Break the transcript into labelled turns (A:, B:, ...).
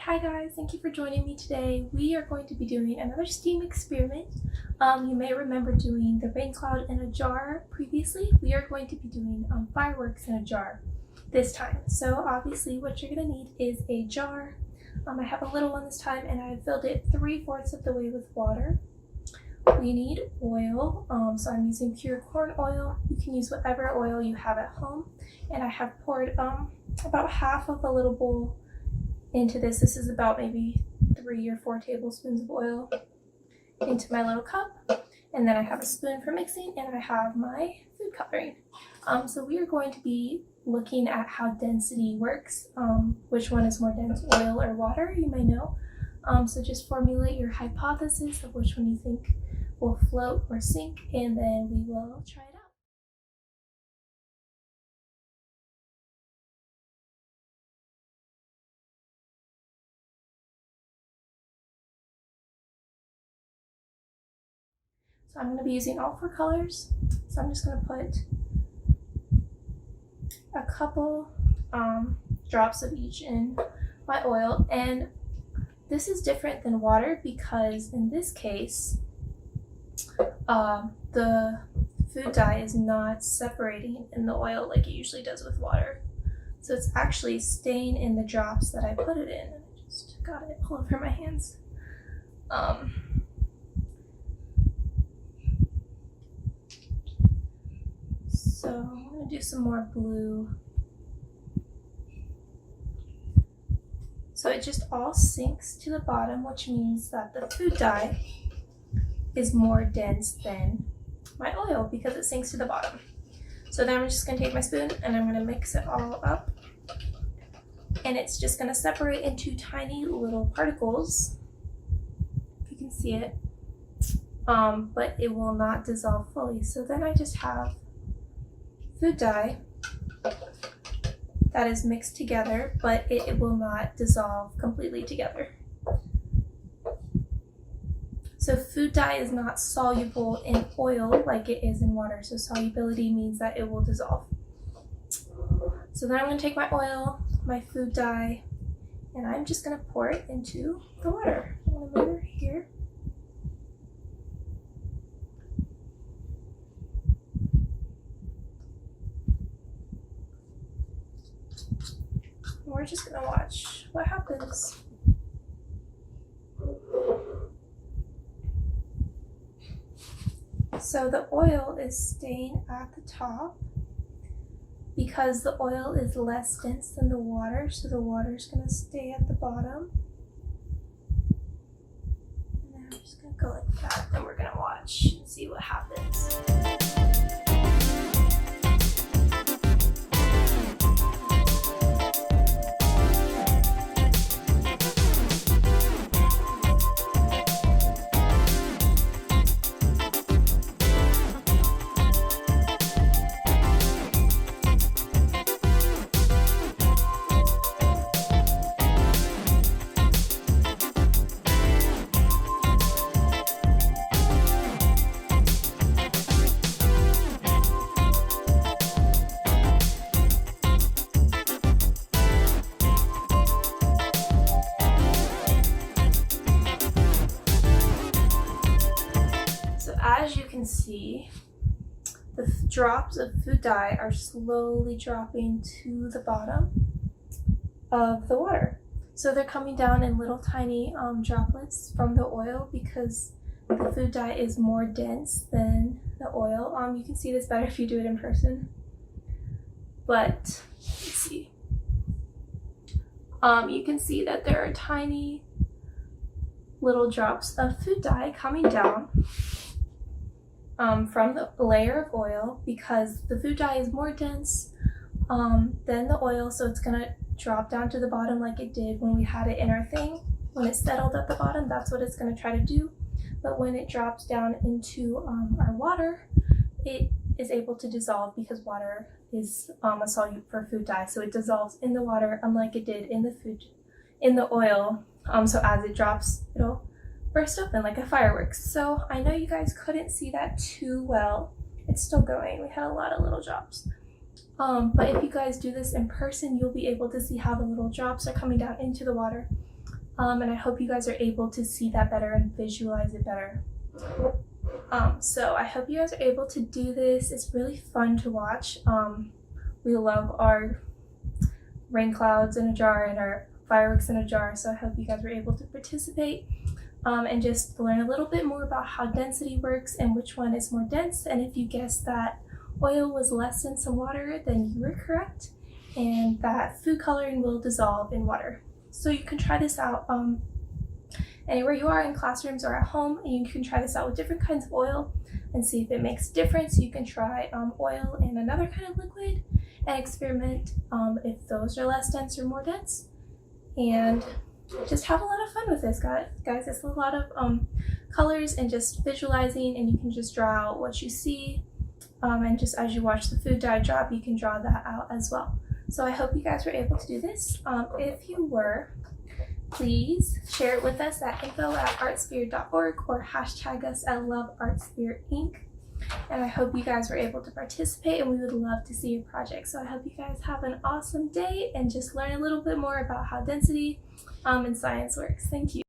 A: Hi guys, thank you for joining me today. We are going to be doing another STEAM experiment. You may remember doing the rain cloud in a jar previously. We are going to be doing fireworks in a jar this time. So obviously what you're going to need is a jar. I have a little one this time and I filled it 3/4 of the way with water. We need oil, so I'm using pure corn oil. You can use whatever oil you have at home. And I have poured about half of a little bowl into this. This is about maybe 3 or 4 tablespoons of oil into my little cup. And then I have a spoon for mixing and I have my food coloring. So we are going to be looking at how density works, which one is more dense, oil or water, you may know. So just formulate your hypothesis of which one you think will float or sink, and then we will try it out. So I'm going to be using all 4 colors. So I'm just going to put a couple drops of each in my oil. And this is different than water because in this case, the food dye is not separating in the oil like it usually does with water. So it's actually staying in the drops that I put it in. I just got it all over my hands. So I'm going to do some more blue. So it just all sinks to the bottom, which means that the food dye is more dense than my oil because it sinks to the bottom. So then I'm just going to take my spoon and I'm going to mix it all up. And it's just going to separate into tiny little particles, if you can see it, but it will not dissolve fully. So then I just have food dye that is mixed together, but it will not dissolve completely together. So food dye is not soluble in oil like it is in water. So solubility means that it will dissolve. So then I'm going to take my oil, my food dye, and I'm just going to pour it into the water. I'm going to move it here. And we're just going to watch what happens. So the oil is staying at the top because the oil is less dense than the water, so the water is going to stay at the bottom. And then I'm just going to go like that, and we're going to watch and see what happens. As you can see, the drops of food dye are slowly dropping to the bottom of the water. So they're coming down in little tiny droplets from the oil because the food dye is more dense than the oil. You can see this better if you do it in person. But let's see. You can see that there are tiny little drops of food dye coming down from the layer of oil because the food dye is more dense than the oil, so it's going to drop down to the bottom like it did when we had it in our thing. When it settled at the bottom, that's what it's going to try to do. But when it drops down into our water, it is able to dissolve because water is a solute for food dye, so it dissolves in the water unlike it did in the oil. So as it drops, it'll burst open like a fireworks. So I know you guys couldn't see that too well. It's still going. We had a lot of little drops. But if you guys do this in person, you'll be able to see how the little drops are coming down into the water. and I hope you guys are able to see that better and visualize it better. So I hope you guys are able to do this. It's really fun to watch. We love our rain clouds in a jar and our fireworks in a jar, so I hope you guys were able to participate and just learn a little bit more about how density works and which one is more dense. And if you guessed that oil was less dense than water, then you were correct, and that food coloring will dissolve in water. So you can try this out anywhere you are, in classrooms or at home, and you can try this out with different kinds of oil and see if it makes a difference. You can try oil and another kind of liquid and experiment if those are less dense or more dense, and just have a lot of fun with this, guys. It's a lot of colors and just visualizing, and you can just draw out what you see, and just as you watch the food dye drop, you can draw that out as well. So I hope you guys were able to do this. If you were, please share it with us at info@artsphere.org or hashtag us at loveartsphereinc. And I hope you guys were able to participate, and we would love to see your project. So I hope you guys have an awesome day and just learn a little bit more about how density and science works. Thank you.